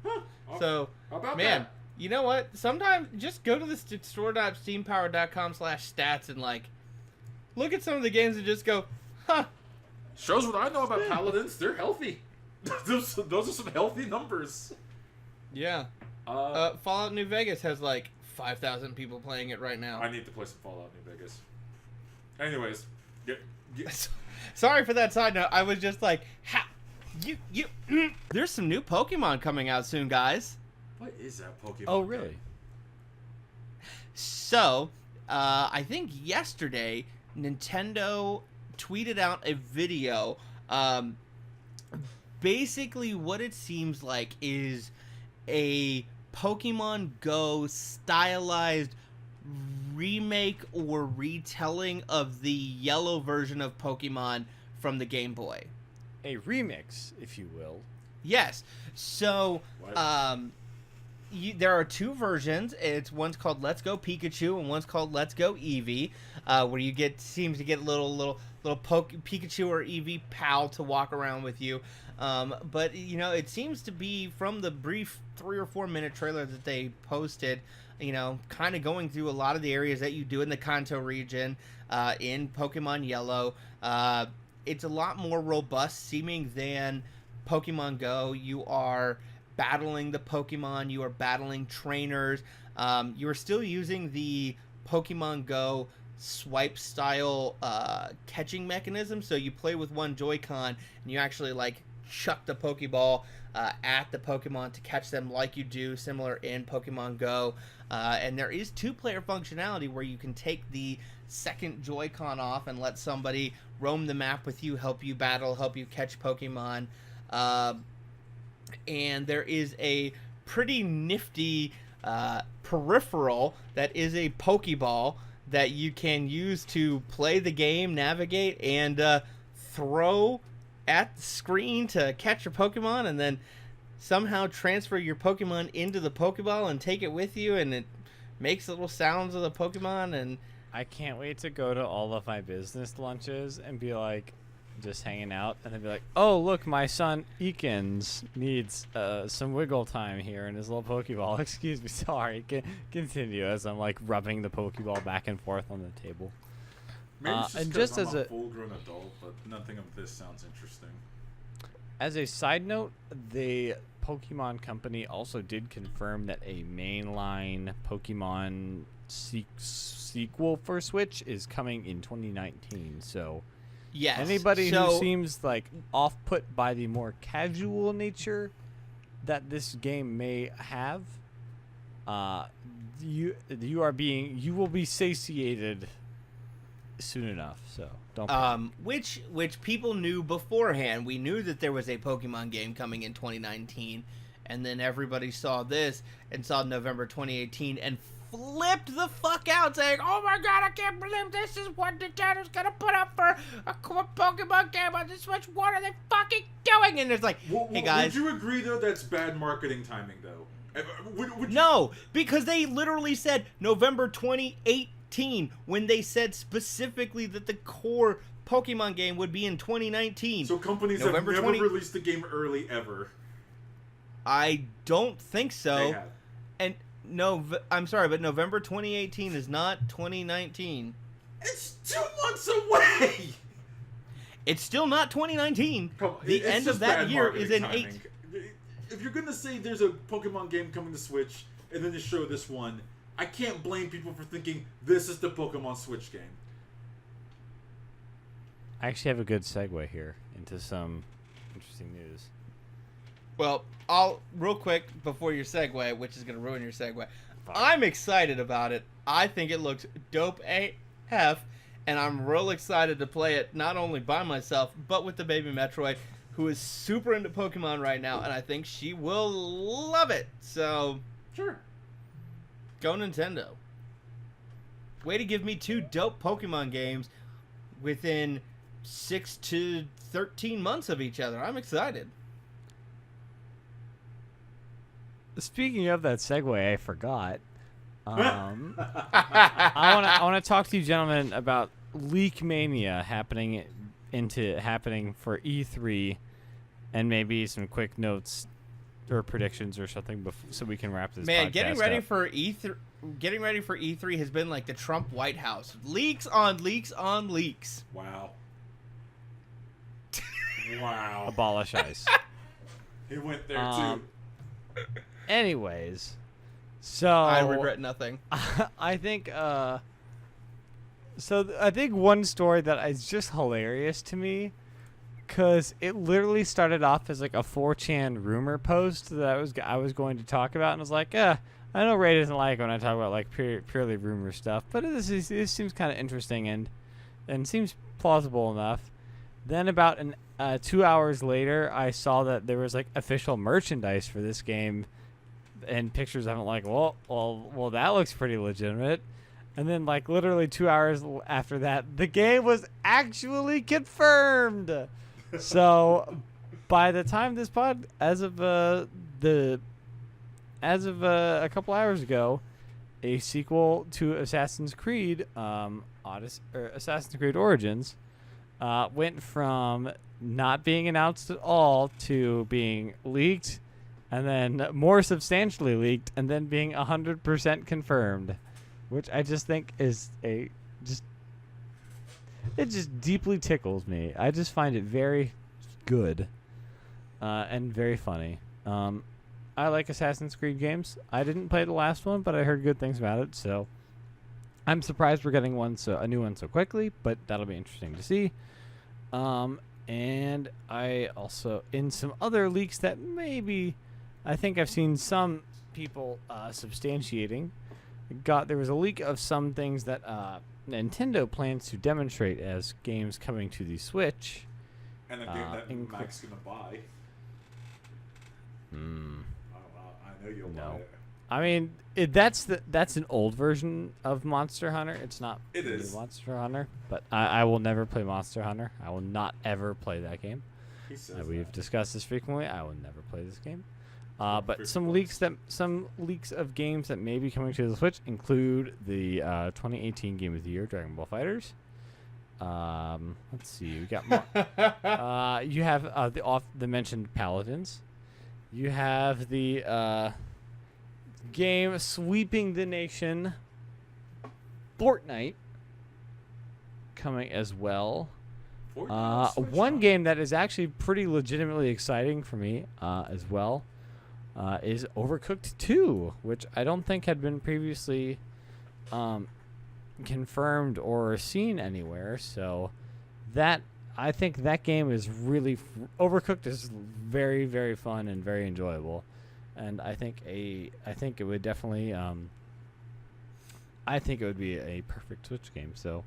Huh. So, How about man, that? you know what? Sometimes just go to the store.steampower.com/stats and, like, look at some of the games and just go, huh. Shows what I know about Paladins. They're healthy. Those are some healthy numbers. Yeah. Fallout New Vegas has, like, 5,000 people playing it right now. I need to play some Fallout New Vegas. Anyways, Sorry for that side note. I was just like, there's some new Pokemon coming out soon, guys. what is that Pokemon? Oh, really? So, I think yesterday, Nintendo tweeted out a video. Basically, what it seems like is a Pokemon Go stylized remake or retelling of the yellow version of Pokemon from the Game Boy. A remix, if you will. Yes. So, there are two versions. One's called Let's Go Pikachu and one's called Let's Go Eevee, where you seems to get a little Pikachu or Eevee pal to walk around with you. But it seems to be, from the brief 3 or 4 minute trailer that they posted, kind of going through a lot of the areas that you do in the Kanto region, in Pokemon Yellow. It's a lot more robust seeming than Pokemon Go. You are battling the Pokemon, you are battling trainers, you are still using the Pokemon Go swipe style catching mechanism, so you play with one Joy-Con and you actually, like, chuck the Pokeball at the Pokemon to catch them like you do similar in Pokemon Go. And there is 2-player functionality where you can take the second Joy-Con off and let somebody roam the map with you, help you battle, help you catch Pokemon. And there is a pretty nifty peripheral that is a Pokeball that you can use to play the game, navigate, and throw at the screen to catch your Pokemon, and then somehow transfer your Pokemon into the Pokeball and take it with you, and it makes little sounds of the Pokemon. And I can't wait to go to all of my business lunches and be like, just hanging out, and then be like, oh, look, my son Eakins needs some wiggle time here in his little Pokeball. Excuse me, sorry. Continue as I'm like rubbing the Pokeball back and forth on the table. Maybe it's and just just because I'm as a full-grown adult, but nothing of this sounds interesting. As a side note, the Pokemon Company also did confirm that a mainline Pokemon sequel for Switch is coming in 2019. So yes, anybody who seems like off-put by the more casual nature that this game may have, you will be satiated soon enough. So don't. Which people knew beforehand. We knew that there was a Pokemon game coming in 2019, and then everybody saw this and saw November 2018 and flipped the fuck out, saying, "Oh my god, I can't believe this is what Nintendo's gonna put up for a Pokemon game on the Switch. What are they fucking doing?" And it's like, hey guys, would you agree though that's bad marketing timing though? No, because they literally said November 2018 when they said specifically that the core Pokemon game would be in 2019. So companies have never released the game early ever. I don't think so. They have. And no, I'm sorry, but November 2018 is not 2019. It's 2 months away. It's still not 2019. The end of that year is in 8. If you're gonna say there's a Pokemon game coming to Switch and then you show this one, I can't blame people for thinking this is the Pokemon Switch game. I actually have a good segue here into some interesting news. Well, I'll real quick before your segue, which is going to ruin your segue. I'm excited about it. I think it looks dope AF, and I'm real excited to play it not only by myself, but with the baby Metroid, who is super into Pokemon right now, and I think she will love it. So, sure. Go Nintendo. Way to give me 2 dope Pokemon games within 6 to 13 months of each other. I'm excited. Speaking of that segue, I forgot. I want to talk to you gentlemen about Leak Mania happening for E3, and maybe some quick notes or predictions or something so we can wrap this. Man, podcast getting ready up. for E3 has been like the Trump White House. Leaks on leaks on leaks. Wow. Wow. Abolish ICE. He went there too. Anyways, so I regret nothing. I think I think one story that is just hilarious to me, because it literally started off as like a 4chan rumor post that I was going to talk about, and I was like, I know Ray doesn't like when I talk about like purely rumor stuff, but this seems kind of interesting and seems plausible enough. Then about 2 hours later, I saw that there was like official merchandise for this game, and pictures of it. Like, well, that looks pretty legitimate. And then, like, literally 2 hours after that, the game was actually confirmed. So, by the time this as of a couple hours ago, a sequel to Assassin's Creed, Assassin's Creed Origins, went from not being announced at all to being leaked, and then more substantially leaked, and then being 100% confirmed, which I just think is it just deeply tickles me. I just find it very good and very funny. I like Assassin's Creed games. I didn't play the last one, but I heard good things about it, so I'm surprised we're getting a new one so quickly, but that'll be interesting to see. And I also, in some other leaks that maybe I think I've seen some people substantiating, there was a leak of some things that Nintendo plans to demonstrate as games coming to the Switch. And a game that Mike's going to buy. I know you'll buy it. I mean, that's an old version of Monster Hunter. It's not It new is. Monster Hunter, but I will never play Monster Hunter. I will not ever play that game. He says We've that. discussed this frequently. I will never play this game. For But 50 some bucks. leaks of games that may be coming to the Switch include the 2018 Game of the Year, Dragon Ball Fighters. Let's see, we got more. You have the mentioned Paladins. You have the game sweeping the nation, Fortnite, coming as well. Fortnite on Switch, One huh? game that is actually pretty legitimately exciting for me as well is Overcooked 2, which I don't think had been previously confirmed or seen anywhere. So that I think that game is really Overcooked is very, very fun and very enjoyable, and I think it would definitely I think it would be a perfect Switch game. So.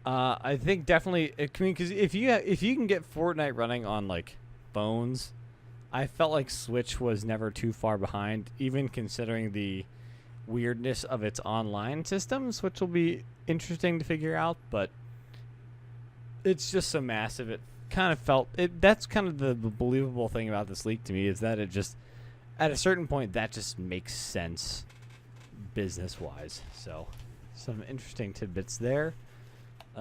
I think definitely. I mean, because if you can get Fortnite running on like phones, I felt like Switch was never too far behind, even considering the weirdness of its online systems, which will be interesting to figure out. But it's just so massive. It kind of felt it. That's kind of the believable thing about this leak to me is that it just, at a certain point, that just makes sense, business wise. So, some interesting tidbits there.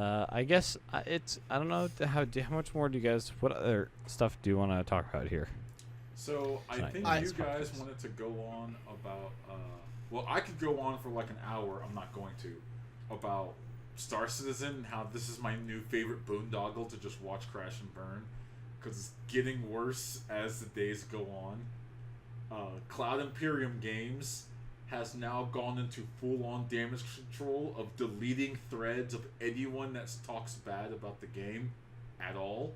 I guess it's. I don't know how much more do you guys? What other stuff do you want to talk about here? So I Tonight. think I- you guys wanted to go on about. Well, I could go on for like an hour. I'm not going to. About Star Citizen and how this is my new favorite boondoggle to just watch crash and burn, because it's getting worse as the days go on. Cloud Imperium Games has now gone into full-on damage control of deleting threads of anyone that talks bad about the game at all.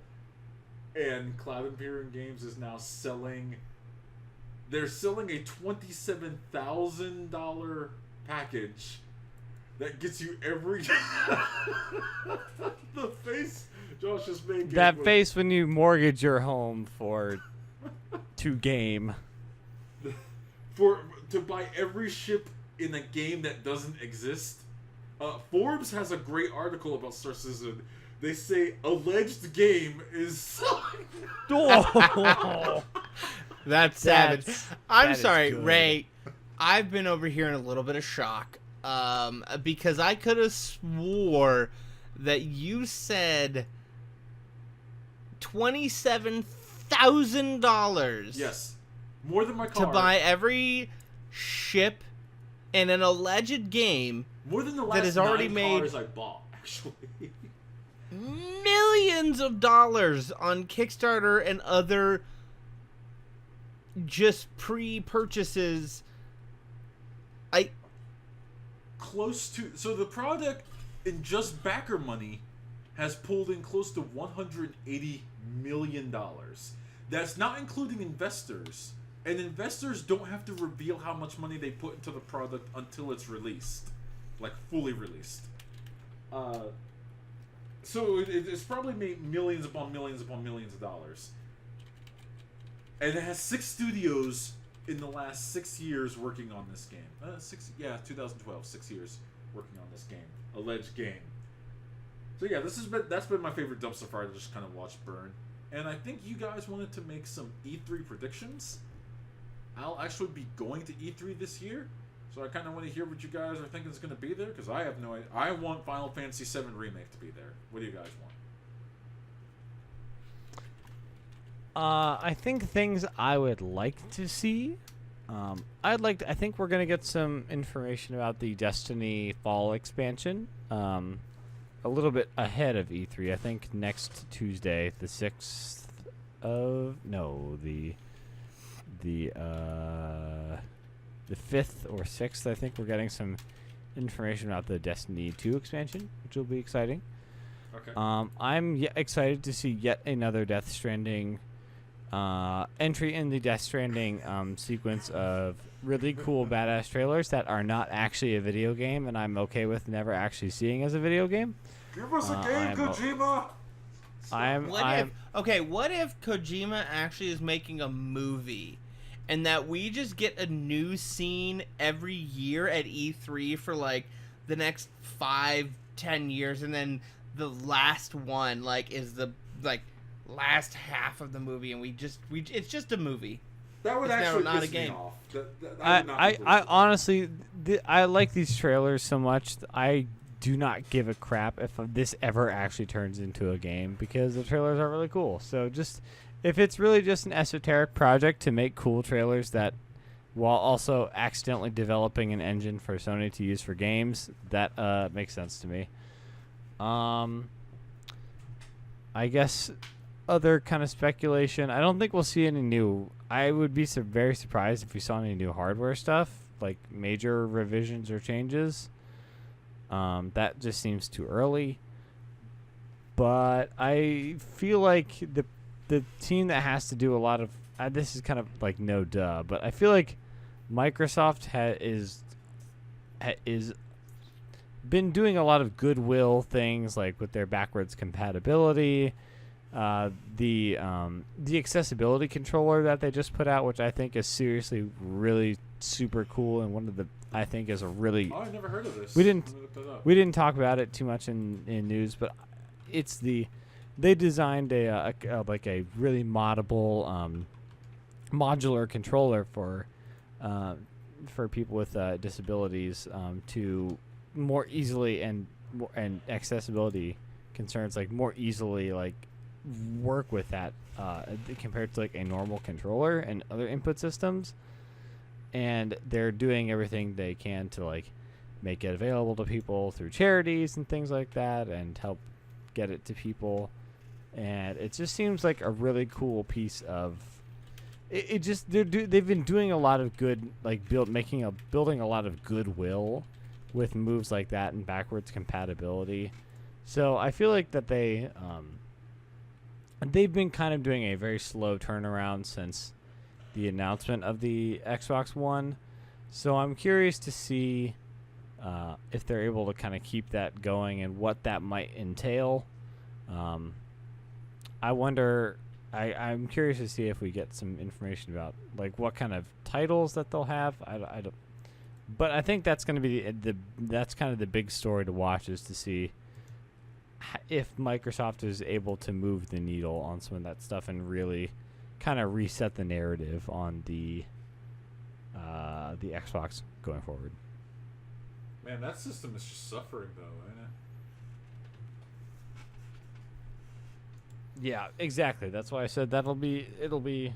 And Cloud Imperium Games is now selling... They're selling a $27,000 package that gets you every... the face Josh is making. That was- face when you mortgage your home to game. To buy every ship in a game that doesn't exist. Forbes has a great article about Star Citizen. They say alleged game is selling. Oh. That's savage. I'm that is sorry, good. Ray. I've been over here in a little bit of shock because I could have swore that you said $27,000 Yes, more than my to car. buy every ship in an alleged game. More than the that last has already 9 made- cars I bought. Actually, Millions of dollars on Kickstarter and other just pre-purchases. close to. So the product in just backer money has pulled in close to $180 million. That's not including investors. And investors don't have to reveal how much money they put into the product until it's released. Like, fully released. So it's probably made millions upon millions upon millions of dollars. And it has 6 studios in the last 6 years working on this game. 2012, 6 years working on this game. Alleged game. So yeah, that's been my favorite dumpster fire to just kind of watch burn. And I think you guys wanted to make some E3 predictions. I'll actually be going to E3 this year, so I kind of want to hear what you guys are thinking is going to be there, because I have no idea. I want Final Fantasy VII Remake to be there. What do you guys want? I think things I would like to see. I think we're gonna get some information about the Destiny Fall expansion. A little bit ahead of E3. I think next Tuesday, the 6th of the 5th or 6th. I think we're getting some information about the Destiny 2 expansion, which will be exciting. Okay. I'm excited to see yet another Death Stranding entry in the Death Stranding sequence of really cool badass trailers that are not actually a video game, and I'm okay with never actually seeing as a video game. Give us a game, Kojima! What if Kojima actually is making a movie, and that we just get a new scene every year at E3 for like the next 5-10 years, and then the last one is the last half of the movie, and it's just a movie. That would It's actually not a piss me game. off. That would not I be pleased with honestly, I like these trailers so much. I do not give a crap if this ever actually turns into a game, because the trailers are really cool. So just if it's really just an esoteric project to make cool trailers that, while also accidentally developing an engine for Sony to use for games, that makes sense to me. I guess other kind of speculation. I don't think we'll see any new. I would be very surprised if we saw any new hardware stuff, like major revisions or changes. That just seems too early. But I feel like the team that has to do a lot of this is kind of like no duh, but I feel like Microsoft is been doing a lot of goodwill things, like with their backwards compatibility. The accessibility controller that they just put out, which I think is seriously really super cool, and one of the I think is a really. Oh, I've never heard of this. We didn't talk about it too much in news, but it's they designed a really moddable modular controller for people with disabilities to more easily and accessibility concerns more easily work with that compared to a normal controller and other input systems. And they're doing everything they can to make it available to people through charities and things like that, and help get it to people. And it just seems like a really cool piece of it. They've been doing a lot of good, building a lot of goodwill with moves like that and backwards compatibility. So I feel like that they've been kind of doing a very slow turnaround since the announcement of the Xbox One. So I'm curious to see if they're able to kind of keep that going and what that might entail. I wonder. I'm curious to see if we get some information about what kind of titles that they'll have. I don't. But I think that's going to be that's kind of the big story to watch, is to see if Microsoft is able to move the needle on some of that stuff and really kind of reset the narrative on the Xbox going forward. Man, that system is just suffering though, isn't it? Yeah, exactly. That's why I said it'll be.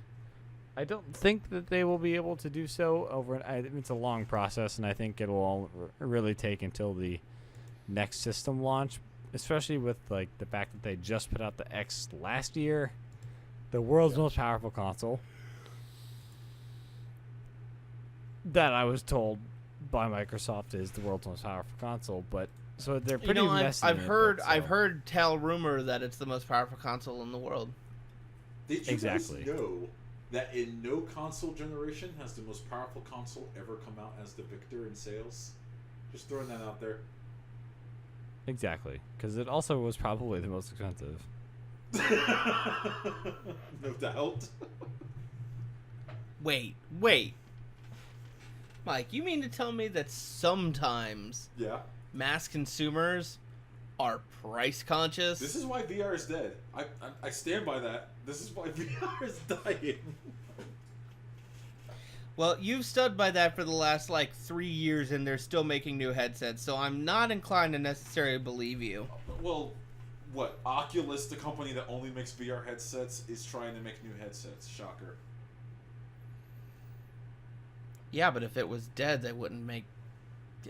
I don't think that they will be able to do so it's a long process, and I think it will all really take until the next system launch, especially with the fact that they just put out the X last year, the world's most powerful console. That I was told by Microsoft is the world's most powerful console, but so they're pretty invested. I've heard tell rumor that it's the most powerful console in the world. Did you exactly guys know that in no console generation has the most powerful console ever come out as the victor in sales? Just throwing that out there. Exactly, because it also was probably the most expensive. No doubt. Wait. Mike, you mean to tell me that sometimes mass consumers are price conscious? This is why VR is dead. I stand by that. This is why VR is dying. Well, you've stood by that for the last 3 years, and they're still making new headsets, so I'm not inclined to necessarily believe you. Well, what? Oculus, the company that only makes VR headsets, is trying to make new headsets. Shocker. Yeah, but if it was dead, they wouldn't make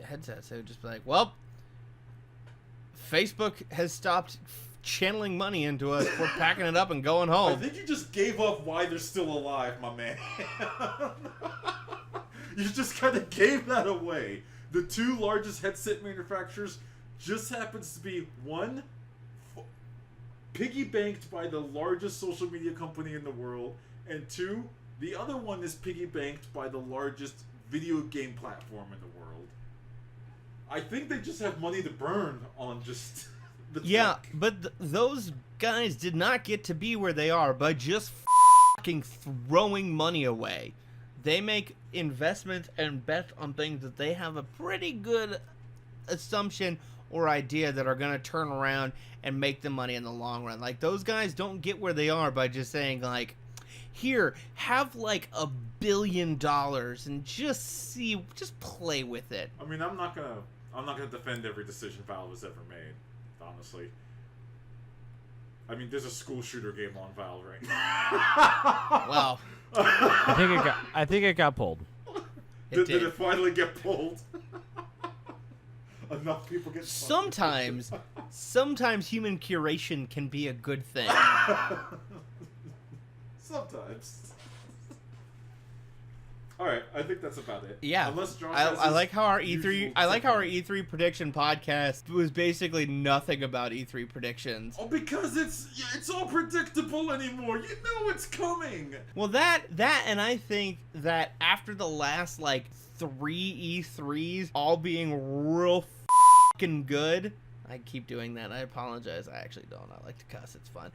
headsets. They would just be like, well, Facebook has stopped channeling money into us. We're packing it up and going home. I think you just gave up why they're still alive, my man. You just kind of gave that away. The two largest headset manufacturers just happens to be one, piggy-banked by the largest social media company in the world, and two, the other one is piggy-banked by the largest video game platform in the world. I think they just have money to burn on just the tech. But those guys did not get to be where they are by just fucking throwing money away. they make investments and bets on things that they have a pretty good assumption or idea that are going to turn around and make them money in the long run. Like, those guys don't get where they are by just saying, like, here, have like $1 billion and just play with it. I mean, I'm not gonna defend every decision Valve has ever made, honestly. I mean, there's a school shooter game on Valve right now. Well, I think it got pulled. Did it finally get pulled? Enough people get sometimes human curation can be a good thing. Sometimes. All right, I think that's about it. Yeah, unless Josh I like how our E3. usual I like how our segment. E3 prediction podcast was basically nothing about E3 predictions. Oh, because it's all predictable anymore. You know it's coming. Well, that and I think that after the last like 3 E3s all being real fucking good, I keep doing that. I apologize. I actually don't. I like to cuss. It's fun.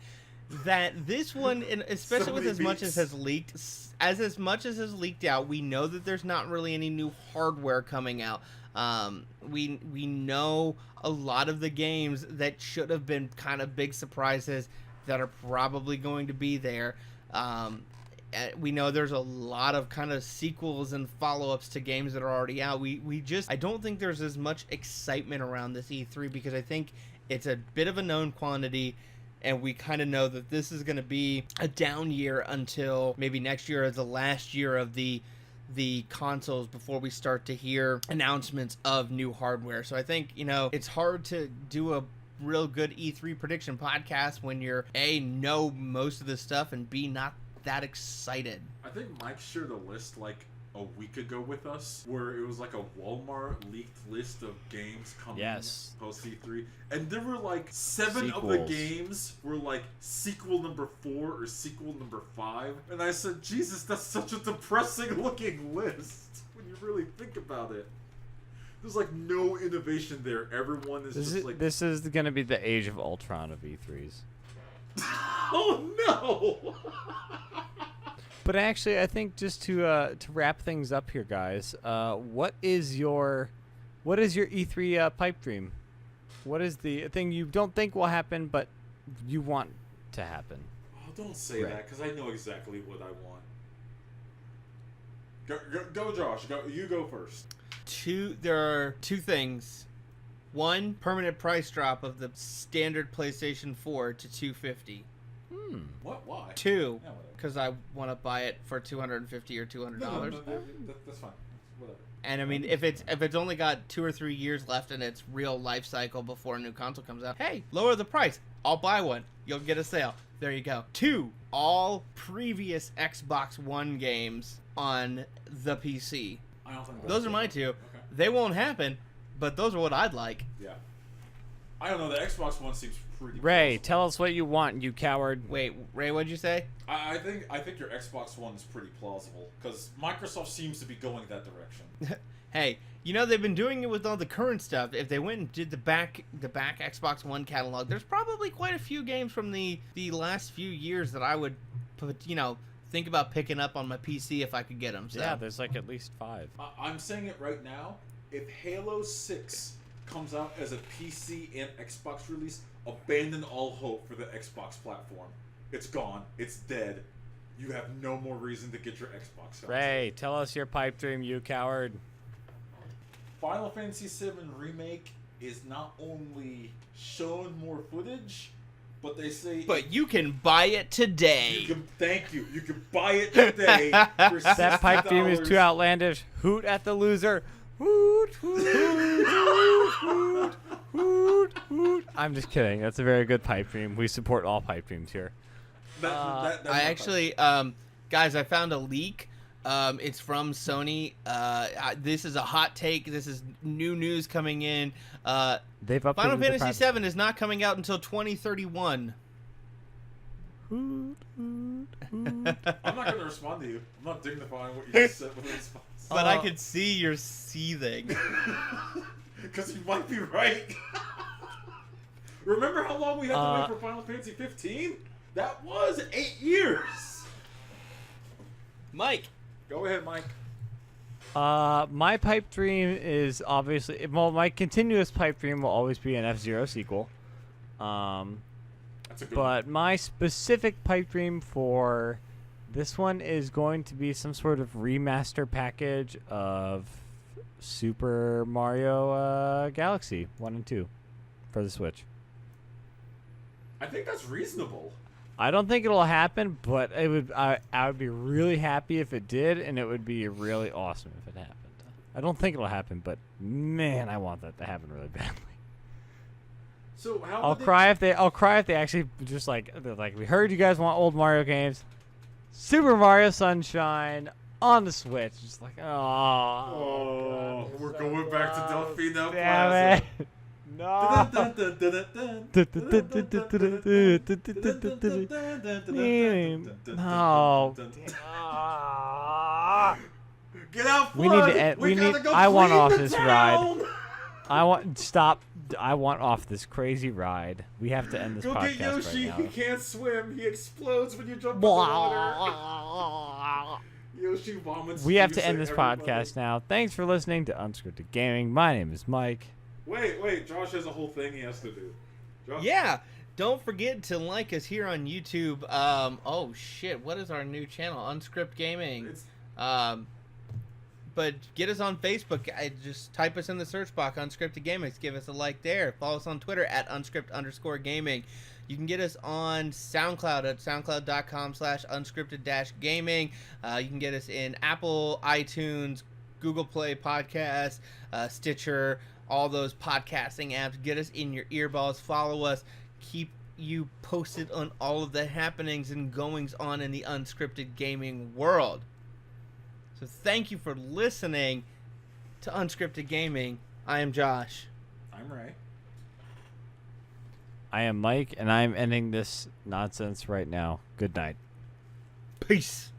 That this one, and especially So with many as much beats. as much as has leaked out, we know that there's not really any new hardware coming out. We know a lot of the games that should have been kind of big surprises that are probably going to be there. We know there's a lot of kind of sequels and follow-ups to games that are already out. I don't think there's as much excitement around this E3 because I think it's a bit of a known quantity. And we kind of know that this is going to be a down year until maybe next year is the last year of the consoles before we start to hear announcements of new hardware. So I think, it's hard to do a real good E3 prediction podcast when you're A, know most of the stuff, and B, not that excited. I think Mike shared a list like a week ago with us where it was like a Walmart leaked list of games coming post E3, and there were like 7 of the games were like sequel number 4 or sequel number 5, and I said, Jesus, that's such a depressing looking list when you really think about it. There's like no innovation there. Everyone is like, this is going to be the age of Ultron of E3s. Oh no. But actually, I think just to wrap things up here, guys, what is your E3 pipe dream? What is the thing you don't think will happen, but you want to happen? Oh, don't say that, because I know exactly what I want. Go, Josh. You go first. There are 2 things. 1, permanent price drop of the standard PlayStation 4 to $250. What? Why? 2, Yeah, whatever. because I want to buy it for $250 or $200. No, that's fine. Whatever. And I mean, if it's only got 2 or 3 years left in its real life cycle before a new console comes out, hey, lower the price. I'll buy one. You'll get a sale. There you go. 2, all previous Xbox One games on the PC. I don't think Those are my 2. Okay. They won't happen, but those are what I'd like. Yeah. I don't know. The Xbox One seems pretty. Ray, plausible. tell us what you want, you coward. Wait, Ray, what'd you say? I think your Xbox One is pretty plausible because Microsoft seems to be going that direction. Hey, they've been doing it with all the current stuff. If they went and did the back Xbox One catalog, there's probably quite a few games from the last few years that I would think about picking up on my PC if I could get them. So. Yeah, there's like at least 5. I'm saying it right now. If Halo 6 comes out as a PC and Xbox release, abandon all hope for the Xbox platform. It's gone. It's dead. You have no more reason to get your Xbox. Ray, tell us your pipe dream, you coward. Final Fantasy VII Remake is not only showing more footage, but they say... But you can buy it today. Thank you. You can buy it today for $60. That pipe dream is too outlandish. Hoot at the loser. Hoot, hoot, hoot, hoot, hoot, hoot. I'm just kidding. That's a very good pipe dream. We support all pipe dreams here. That's I actually, guys, I found a leak. It's from Sony. This is a hot take. This is new news coming in. They've updated Final the Fantasy VII is not coming out until 2031. Hoot, hoot, hoot. I'm not going to respond to you. I'm not dignifying what you just said with a response. But I could see you're seething. Because you might be right. Remember how long we had to wait for Final Fantasy 15? That was 8 years. Mike, Go ahead, Mike. My pipe dream is obviously my continuous pipe dream will always be an F-Zero sequel. That's a good But my specific pipe dream for this one is going to be some sort of remaster package of Super Mario Galaxy 1 and 2 for the Switch. I think that's reasonable. I don't think it'll happen, but it would. I would be really happy if it did, and it would be really awesome if it happened. I don't think it'll happen, but man, I want that to happen really badly. So how? I'll cry if they actually just they're like, we heard you guys want old Mario games. Super Mario Sunshine on the Switch. Just like, Oh, God, we're so going back to Delfino damn Plaza. it. No. No. Get out! We need to end. We gotta go I want clean off the this town! ride. I want off this crazy ride. We have to end this Go podcast get Yoshi. right He now. can't swim. He explodes when you jump in the water. Yoshi vomits. We have to juice end at this everybody. podcast now. Thanks for listening to Unscripted Gaming. My name is Mike. Wait. Josh has a whole thing he has to do. Josh? Yeah. Don't forget to like us here on YouTube. Oh shit, what is our new channel? Unscripted Gaming. It's, But get us on Facebook. Just type us in the search box, Unscripted Gaming. Give us a like there. Follow us on Twitter at unscript_gaming. You can get us on SoundCloud at soundcloud.com/unscripted-gaming. You can get us in Apple, iTunes, Google Play Podcasts, Stitcher, all those podcasting apps. Get us in your earballs. Follow us. Keep you posted on all of the happenings and goings on in the unscripted gaming world. So thank you for listening to Unscripted Gaming. I am Josh. I'm Ray. I am Mike, and I'm ending this nonsense right now. Good night. Peace.